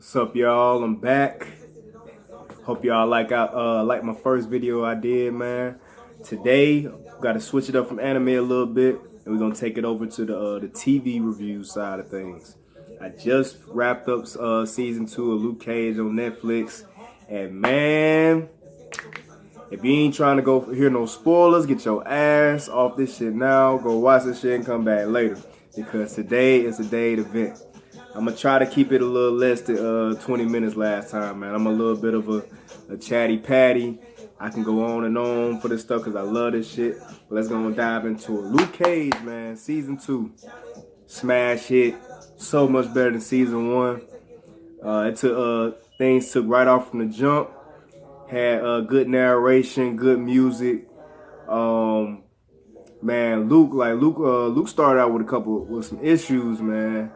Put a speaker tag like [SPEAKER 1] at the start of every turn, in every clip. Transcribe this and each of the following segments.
[SPEAKER 1] What's up, y'all? I'm back. Hope y'all like my first video I did, man. Today, got to switch it up from anime a little bit, and we're gonna take it over to the TV review side of things. I just wrapped up season 2 of Luke Cage on Netflix, and man, if you ain't trying to go hear no spoilers, get your ass off this shit now. Go watch this shit and come back later, because today is the day of the event. I'm gonna try to keep it a little less than 20 minutes last time, man. I'm a little bit of a chatty patty. I can go on and on for this stuff because I love this shit. But let's go and dive into it. Luke Cage, man, season 2, smash hit, so much better than season 1. Things took right off from the jump. Had good narration, good music. Man, Luke started out with some issues, man.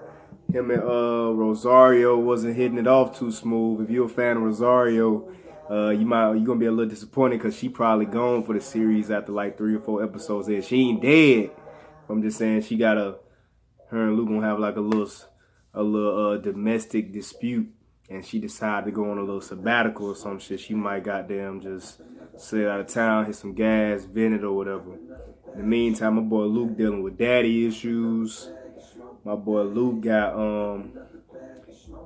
[SPEAKER 1] Him and Rosario wasn't hitting it off too smooth. If you're a fan of Rosario, you're gonna be a little disappointed because she probably gone for the series after like 3 or 4 episodes there. She ain't dead. I'm just saying her and Luke gonna have like a little domestic dispute, and she decided to go on a little sabbatical or some shit. She might goddamn just sit out of town, hit some gas, vent it or whatever. In the meantime, my boy Luke dealing with daddy issues. My boy Luke got, you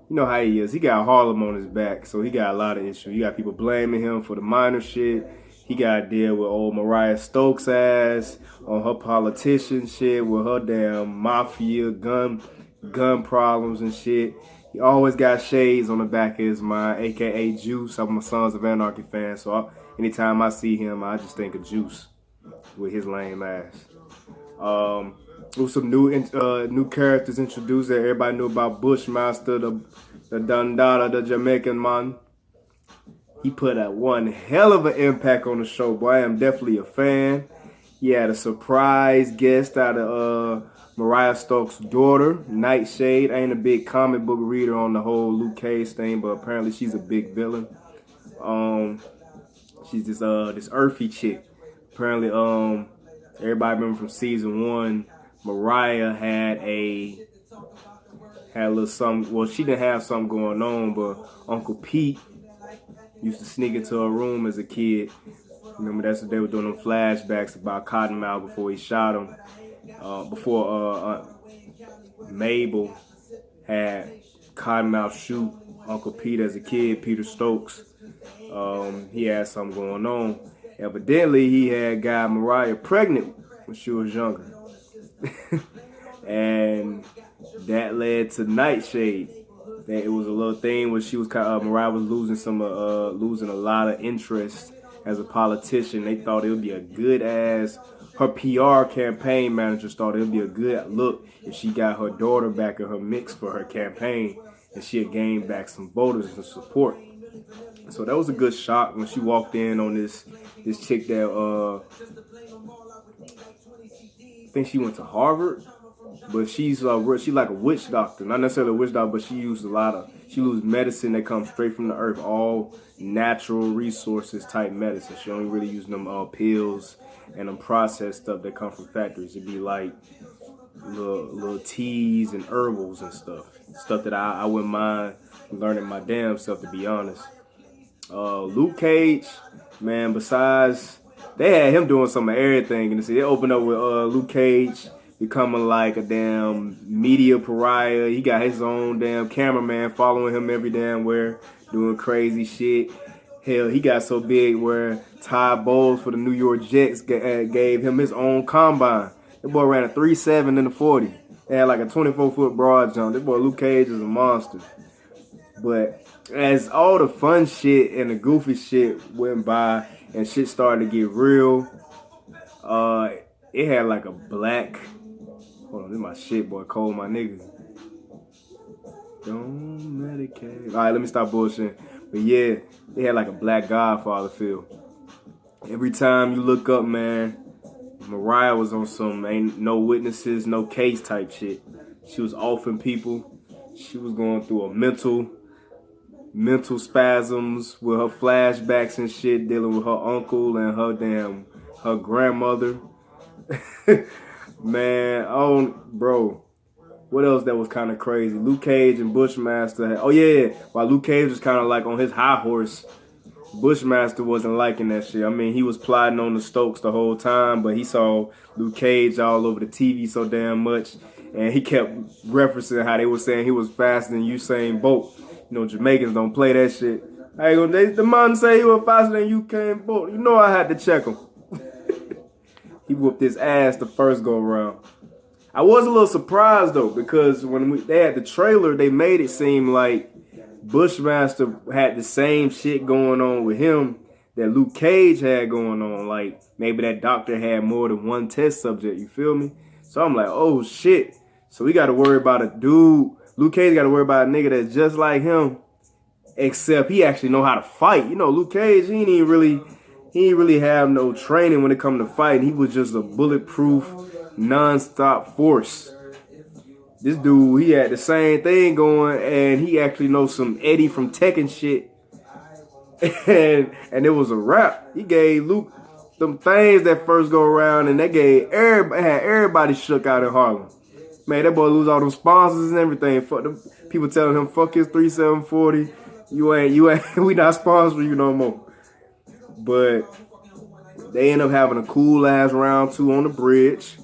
[SPEAKER 1] know how he is. He got Harlem on his back, so he got a lot of issues. You got people blaming him for the minor shit. He got to deal with old Mariah Stokes' ass on her politician shit with her damn mafia gun problems and shit. He always got shades on the back of his mind, a.k.a. Juice. I'm a Sons of Anarchy fan, so anytime I see him, I just think of Juice with his lame ass. With some new characters introduced that everybody knew about. Bushmaster, the Dundada, the Jamaican man. He put one hell of an impact on the show, boy. I am definitely a fan. He had a surprise guest out of Mariah Stokes' daughter, Nightshade. I ain't a big comic book reader on the whole Luke Cage thing, but apparently she's a big villain. She's this earthy chick. Apparently, everybody remember from season 1. Mariah had a little something. Well, she didn't have something going on, but Uncle Pete used to sneak into her room as a kid. Remember, that's what they were doing them flashbacks about Cottonmouth before he shot him. Before Mabel had Cottonmouth shoot Uncle Pete as a kid, Peter Stokes. He had something going on. Evidently, he had got Mariah pregnant when she was younger. And that led to Nightshade. That it was a little thing where she was Mariah was losing a lot of interest as a politician. They thought it would be a good her PR campaign managers thought it would be a good look if she got her daughter back in her mix for her campaign, and she had gained back some voters and support. So that was a good shock when she walked in on this chick that I think she went to Harvard, but she's like a witch doctor. Not necessarily a witch doctor, but she used medicine that comes straight from the earth, all natural resources type medicine. She only really use them pills and them processed stuff that come from factories. It'd be like little teas and herbals and stuff that I wouldn't mind learning my damn self, to be honest. Luke Cage, man, besides they had him doing some of everything, and they opened up with Luke Cage becoming like a damn media pariah. He got his own damn cameraman following him every damn where, doing crazy shit. Hell, he got so big where Ty Bowles for the New York Jets gave him his own combine. That boy ran a 3.7 in the 40. They had like a 24-foot broad jump. That boy Luke Cage is a monster. But as all the fun shit and the goofy shit went by and shit started to get real, it had like a black... Hold on, this is my shit, boy. Cole, my niggas. Don't medicate. All right, let me stop bullshitting. But yeah, they had like a black Godfather feel. Every time you look up, man, Mariah was on some ain't no witnesses, no case type shit. She was offing people. She was going through a mental spasms with her flashbacks and shit, dealing with her uncle and her grandmother. Man, bro. What else that was kind of crazy? Luke Cage and Bushmaster. Oh yeah, while Luke Cage was kind of like on his high horse, Bushmaster wasn't liking that shit. I mean, he was plotting on the Stokes the whole time, but he saw Luke Cage all over the TV so damn much, and he kept referencing how they were saying he was faster than Usain Bolt. You know, Jamaicans don't play that shit. The man say he was faster than Usain Bolt. You know I had to check him. He whooped his ass the first go around. I was a little surprised though, because when they had the trailer, they made it seem like Bushmaster had the same shit going on with him that Luke Cage had going on. Like maybe that doctor had more than one test subject, you feel me? So I'm like, oh shit. So we got to worry about a dude. Luke Cage got to worry about a nigga that's just like him, except he actually know how to fight. You know, Luke Cage, he ain't really have no training when it come to fighting. He was just a bulletproof, non-stop force. This dude, he had the same thing going, and he actually knows some Eddie from Tekken shit. And it was a wrap. He gave Luke them things that first go around, and they had everybody shook out in Harlem. Man, that boy lose all them sponsors and everything. Fuck them people telling him, fuck his 3740. You ain't, we not sponsoring you no more. But they end up having a cool ass round 2 on the bridge.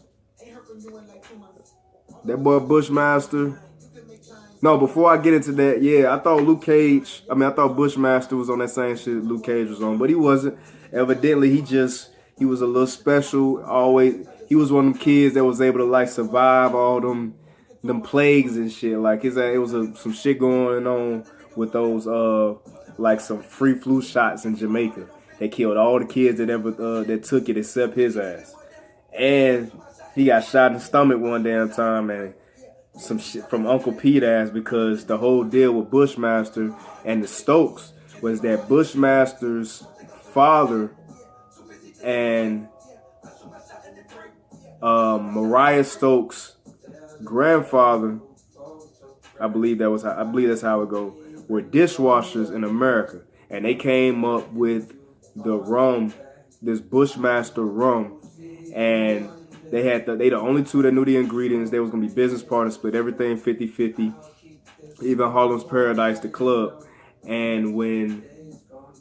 [SPEAKER 1] That boy Bushmaster. No, before I get into that, yeah, I thought Bushmaster was on that same shit Luke Cage was on, but he wasn't. Evidently, he was a little special. Always, he was one of them kids that was able to like survive all them plagues and shit. Like it was some shit going on with those like some free flu shots in Jamaica. They killed all the kids that took it except his ass. And he got shot in the stomach one damn time, and some shit from Uncle Pete ass, because the whole deal with Bushmaster and the Stokes was that Bushmaster's father and Mariah Stokes' grandfather, I believe that's how it goes, were dishwashers in America, and they came up with the rum, this Bushmaster rum, and they the only two that knew the ingredients. They was gonna be business partners, split everything 50-50, even Harlem's Paradise, the club. And when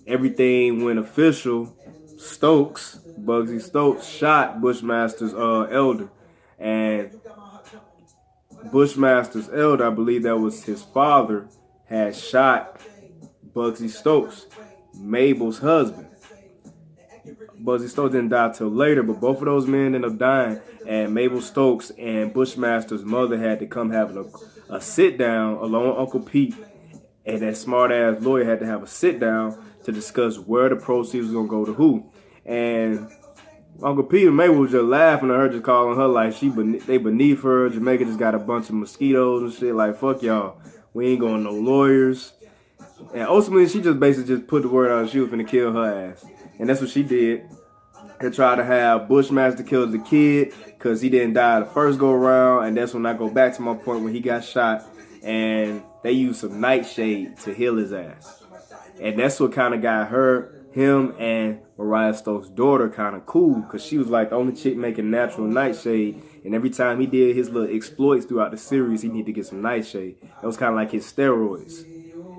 [SPEAKER 1] everything went official, Bugsy Stokes shot Bushmaster's elder, and Bushmaster's elder, I believe that was his father, had shot Bugsy Stokes, Mabel's husband. Bugsy Stokes didn't die till later, but both of those men ended up dying, and Mabel Stokes and Bushmaster's mother had to come having a sit down along with Uncle Pete, and that smart ass lawyer had to have a sit down to discuss where the proceeds was gonna go to who. And Uncle Pete and Mabel was just laughing at her, just calling her like they beneath her. Jamaica just got a bunch of mosquitoes and shit. Like, fuck y'all, we ain't going no lawyers. And ultimately, she just basically just put the word out she was finna kill her ass. And that's what she did. They tried to have Bushmaster kill the kid because he didn't die the first go around. And that's when I go back to my point when he got shot. And they used some nightshade to heal his ass. And that's what kind of got him and Mariah Stokes' daughter kind of cool, because she was like the only chick making natural nightshade. And every time he did his little exploits throughout the series, he needed to get some nightshade. That was kind of like his steroids.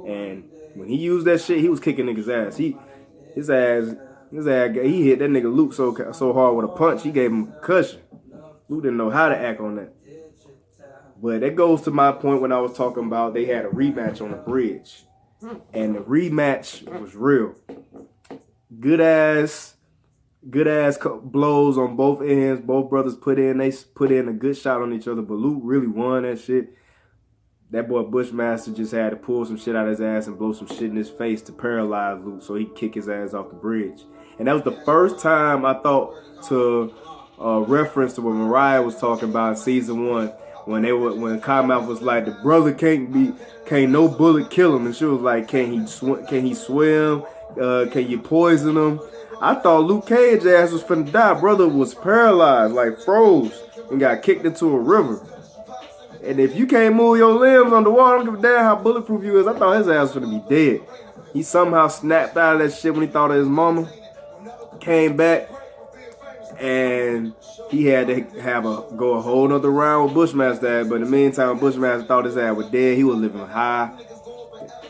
[SPEAKER 1] And when he used that shit, he was kicking niggas' ass. He hit that nigga Luke so hard with a punch, he gave him a concussion. Luke didn't know how to act on that. But that goes to my point when I was talking about they had a rematch on the bridge. And the rematch was real. Good ass blows on both ends. Both brothers put in a good shot on each other, but Luke really won that shit. That boy Bushmaster just had to pull some shit out of his ass and blow some shit in his face to paralyze Luke so he could kick his ass off the bridge. And that was the first time I thought to reference to what Mariah was talking about in season 1, when Cottonmouth was like, the brother can't no bullet kill him, and she was like, can he swim? Can you poison him? I thought Luke Cage's ass was finna die. Brother was paralyzed, like froze, and got kicked into a river. And if you can't move your limbs underwater, I don't give a damn how bulletproof you is. I thought his ass was gonna be dead. He somehow snapped out of that shit when he thought of his mama. Came back And he had to go a whole nother round with Bushmaster. But in the meantime, Bushmaster thought his ass was dead. He was living high.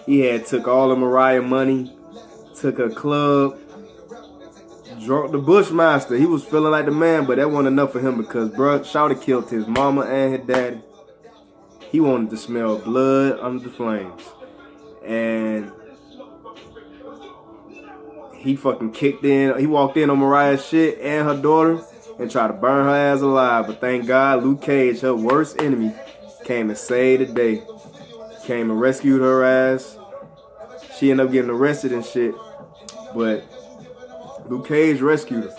[SPEAKER 1] He had took all of Mariah money, took her club, drunk the Bushmaster. He was feeling like the man, but that wasn't enough for him because bruh, Shawty killed his mama and his daddy. He wanted to smell blood under the flames. And he fucking kicked in. He walked in on Mariah's shit and her daughter and tried to burn her ass alive. But thank God, Luke Cage, her worst enemy, came and saved the day. Came and rescued her ass. She ended up getting arrested and shit. But Luke Cage rescued her.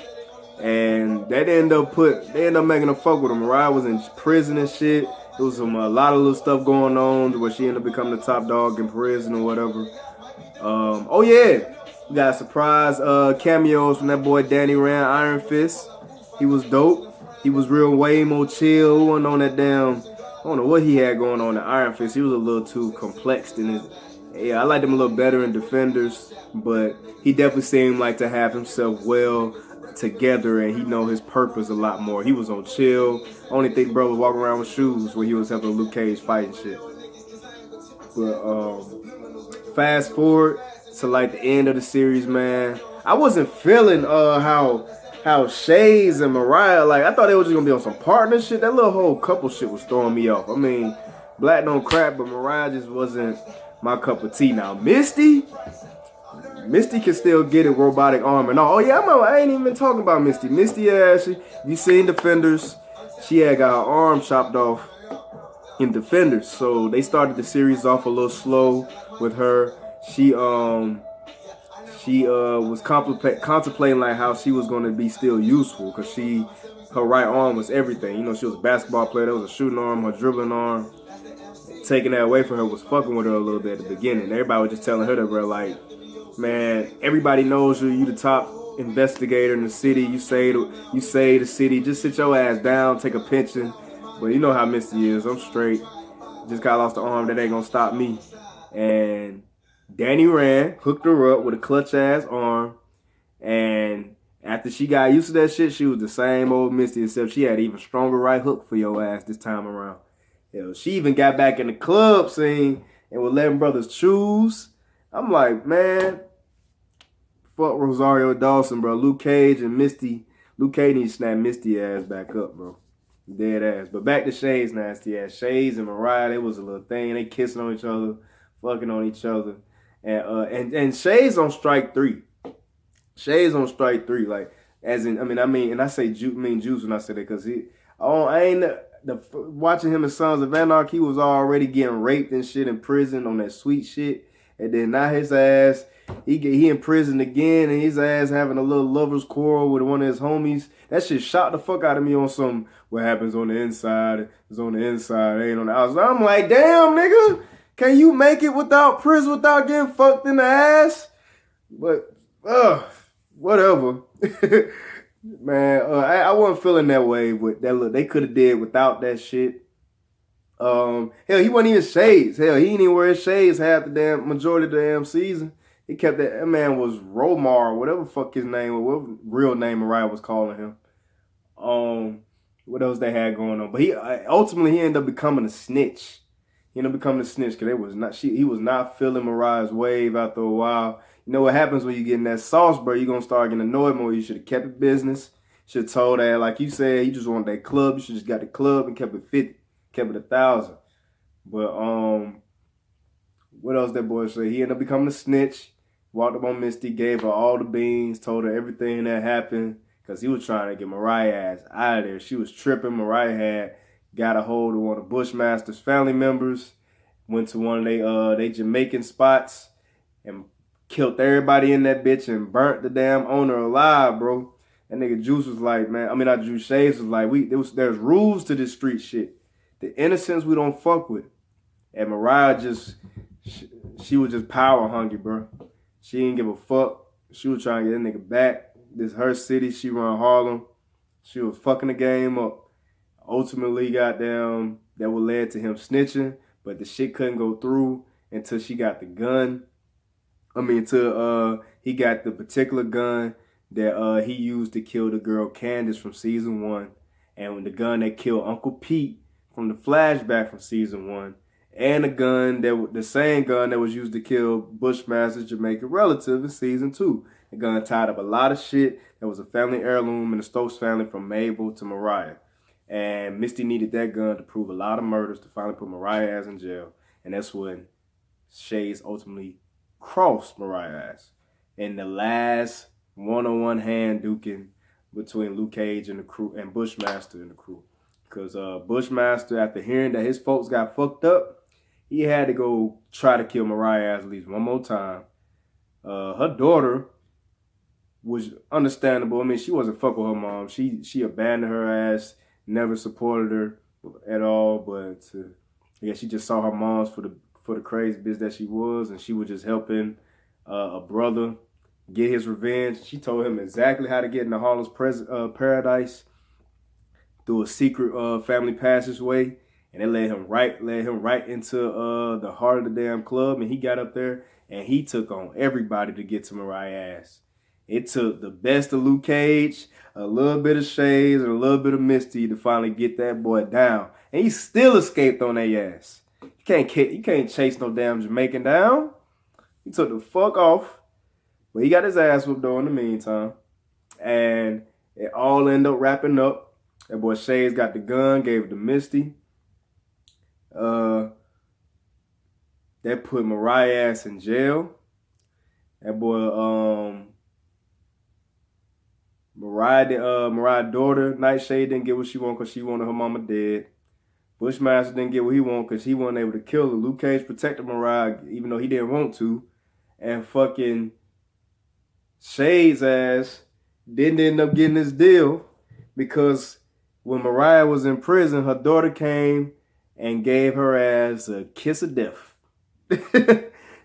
[SPEAKER 1] And they ended up making her fuck with her. Mariah was in prison and shit. There was a lot of little stuff going on where she ended up becoming the top dog in prison or whatever. Oh yeah, we got surprise cameos from that boy Danny Rand, Iron Fist. He was dope. He was real way more chill. He wasn't on that damn, I don't know what he had going on in Iron Fist. He was a little too complex in it. Yeah, I liked him a little better in Defenders, but he definitely seemed like to have himself well together, and he know his purpose a lot more. He was on chill. Only thing bro was walking around with shoes when he was helping Luke Cage fight and shit. But fast forward to like the end of the series, man. I wasn't feeling how Shades and Mariah, like I thought they were just gonna be on some partner shit. That little whole couple shit was throwing me off. I mean, Black don't crack, but Mariah just wasn't my cup of tea. Now Misty can still get a robotic arm and all. Oh yeah, I ain't even talking about Misty. Misty, you seen Defenders? She had got her arm chopped off in Defenders, so they started the series off a little slow with her. She was contemplating like how she was going to be still useful because her right arm was everything. You know, she was a basketball player. That was a shooting arm, her dribbling arm. Taking that away from her was fucking with her a little bit at the beginning. Everybody was just telling her that, bro, like, man, everybody knows you the top investigator in the city. You say the city. Just sit your ass down, take a pension. But you know how Misty is. I'm straight. Just got lost the arm. That ain't gonna stop me. And Danny Rand hooked her up with a clutch ass arm. And after she got used to that shit, she was the same old Misty, except she had an even stronger right hook for your ass this time around. You know, she even got back in the club scene and was letting brothers choose. I'm like, man, fuck Rosario Dawson, bro. Luke Cage and Misty. Luke Cage needs to snap Misty ass back up, bro. Dead ass. But back to Shades nasty ass. Shades and Mariah, it was a little thing. They kissing on each other, fucking on each other. And Shades on strike 3. Shades on strike 3. Like, as in, I mean, and I say Juice when I say that because watching him in Sons of Anarchy, he was already getting raped and shit in prison on that sweet shit. And then now his ass, he in prison again, and his ass having a little lover's quarrel with one of his homies. That shit shocked the fuck out of me on some what happens on the inside is on the inside, ain't on the outside. I'm like, damn, nigga, can you make it without prison, without getting fucked in the ass? But, whatever. Man, I wasn't feeling that way with that look. They could have did without that shit. Hell, he wasn't even Shades. Hell, he didn't even wear his shades half the damn majority of the damn season. He kept that man was Romar, whatever the fuck his name was, what real name Mariah was calling him. What else they had going on? But he ultimately he ended up becoming a snitch. He ended up becoming a snitch because he was not feeling Mariah's wave after a while. You know what happens when you get in that sauce, bro? You're gonna start getting annoyed more. You should have kept it business. Should have told that, like you said, you just wanted that club. You should just got the club and kept it 50. Kept it 1,000. But what else that boy said? He ended up becoming a snitch. Walked up on Misty, gave her all the beans, told her everything that happened, because he was trying to get Mariah ass out of there. She was tripping. Mariah had got a hold of one of Bushmaster's family members, went to one of they Jamaican spots, and killed everybody in that bitch and burnt the damn owner alive, bro. That nigga Juice was like, man, I mean not Juice, Shades was like, there's rules to this street shit. The innocents we don't fuck with. And Mariah she was just power hungry, bro. She didn't give a fuck. She was trying to get that nigga back. This her city. She run Harlem. She was fucking the game up. Ultimately, goddamn, that would lead to him snitching. But the shit couldn't go through until she got the gun. Until he got the particular gun that he used to kill the girl Candace from season 1, and the gun that killed Uncle Pete from the flashback from season 1, and the same gun that was used to kill Bushmaster's Jamaican relative in season 2. The gun tied up a lot of shit that was a family heirloom in the Stokes family from Mabel to Mariah. And Misty needed that gun to prove a lot of murders to finally put Mariah ass in jail. And that's when Shades ultimately crossed Mariah ass in the last one-on-one hand duking between Luke Cage and the crew and Bushmaster and the crew. Because Bushmaster, after hearing that his folks got fucked up, he had to go try to kill Mariah ass at least one more time. Her daughter was understandable. I mean, she wasn't fuck with her mom. She abandoned her ass, never supported her at all. But yeah, she just saw her moms for the crazy bitch that she was, and she was just helping a brother get his revenge. She told him exactly how to get into Harlem's paradise through a secret family passageway, and it led him right into the heart of the damn club. And he got up there and he took on everybody to get to Mariah ass. It took the best of Luke Cage, a little bit of Shades, and a little bit of Misty to finally get that boy down. And he still escaped on their ass. You can't chase no damn Jamaican down. He took the fuck off. But he got his ass whooped though in the meantime. And it all ended up wrapping up. That boy Shades got the gun, gave it to Misty. That put Mariah ass in jail. That boy, Mariah's daughter, Nightshade, didn't get what she wanted because she wanted her mama dead. Bushmaster didn't get what he wanted because he wasn't able to kill her. Luke Cage protected Mariah even though he didn't want to. And fucking Shades ass didn't end up getting this deal because when Mariah was in prison, her daughter came and gave her ass a kiss of death.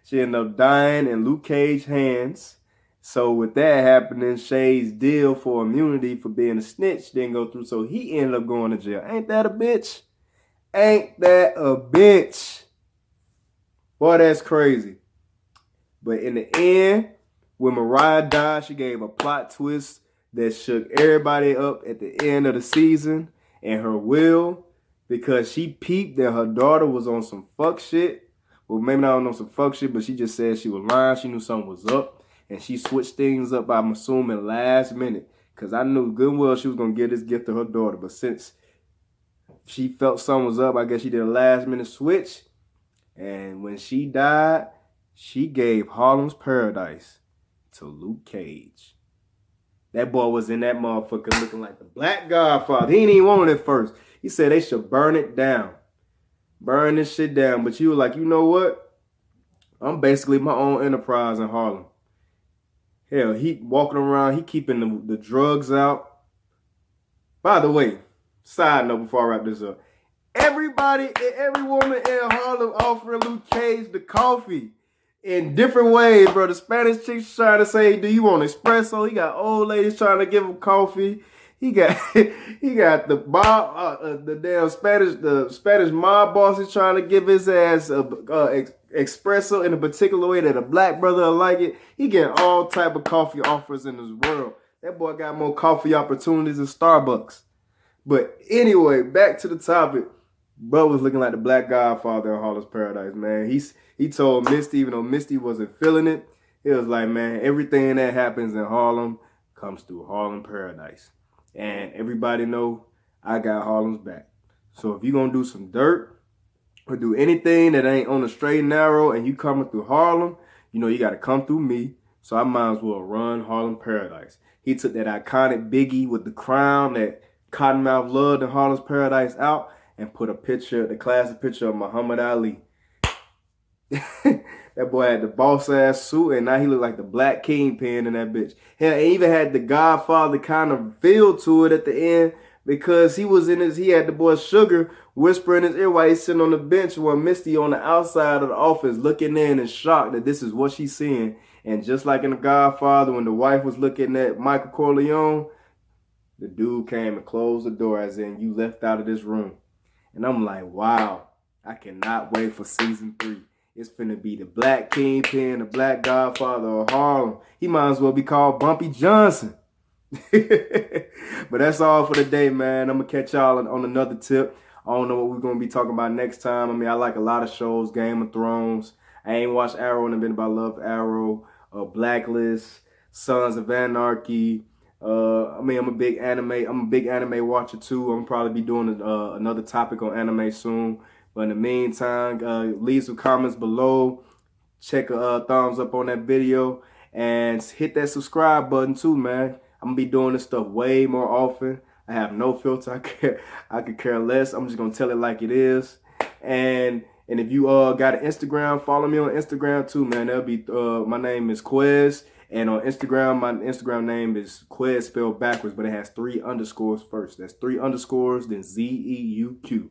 [SPEAKER 1] She ended up dying in Luke Cage's hands. So with that happening, Shades' deal for immunity for being a snitch didn't go through, so he ended up going to jail. Ain't that a bitch? Ain't that a bitch? Boy, that's crazy. But in the end, when Mariah died, she gave a plot twist that shook everybody up at the end of the season and her will, because she peeped that her daughter was on some fuck shit. Well, maybe not on some fuck shit, but she just said she was lying. She knew something was up. And she switched things up, I'm assuming, last minute. Because I knew good and well she was going to give this gift to her daughter. But since she felt something was up, I guess she did a last minute switch. And when she died, she gave Harlem's Paradise to Luke Cage. That boy was in that motherfucker looking like the Black Godfather. He didn't even want it at first. He said they should burn it down. Burn this shit down. But you were like, you know what? I'm basically my own enterprise in Harlem. Hell, he walking around, he keeping the drugs out. By the way, side note before I wrap this up. Every woman in Harlem offering Luke Cage the coffee in different ways, bro. The Spanish chicks trying to say, do you want espresso? He got old ladies trying to give him coffee. He got the Spanish mob boss is trying to give his ass espresso in a particular way that a black brother will like it. He getting all type of coffee offers in this world. That boy got more coffee opportunities than Starbucks. But anyway, back to the topic. Bud was looking like the Black Godfather in Harlem's Paradise, man. He told Misty, even though Misty wasn't feeling it, he was like, man, everything that happens in Harlem comes through Harlem Paradise. And everybody know I got Harlem's back. So if you're going to do some dirt or do anything that ain't on the straight and narrow and you coming through Harlem, you know you got to come through me. So I might as well run Harlem Paradise. He took that iconic Biggie with the crown that Cottonmouth loved in Harlem's Paradise out and put the classic picture of Muhammad Ali. That boy had the boss ass suit and now he looked like the Black Kingpin in that bitch. Hell, it even had the Godfather kind of feel to it at the end because he had the boy Sugar whispering in his ear while he's sitting on the bench while Misty on the outside of the office looking in and shocked that this is what she's seeing. And just like in The Godfather, when the wife was looking at Michael Corleone, the dude came and closed the door as in, you left out of this room. And I'm like, wow, I cannot wait for season 3. It's finna be the Black Kingpin, the Black Godfather of Harlem. He might as well be called Bumpy Johnson. But that's all for the day, man. I'm gonna catch y'all on another tip. I don't know what we're gonna be talking about next time. I mean, I like a lot of shows, Game of Thrones. I ain't watched Arrow in a minute, but I love Arrow. Blacklist, Sons of Anarchy. I mean, I'm a big anime watcher too. I'm probably be doing another topic on anime soon. But in the meantime, leave some comments below. Check a thumbs up on that video and hit that subscribe button too, man. I'm gonna be doing this stuff way more often. I have no filter. I could care less. I'm just gonna tell it like it is. And if you got an Instagram, follow me on Instagram too, man. That'll be my name is Quez. And on Instagram, my Instagram name is Quez spelled backwards, but it has 3 underscores first. That's 3 underscores, then ZEUQ.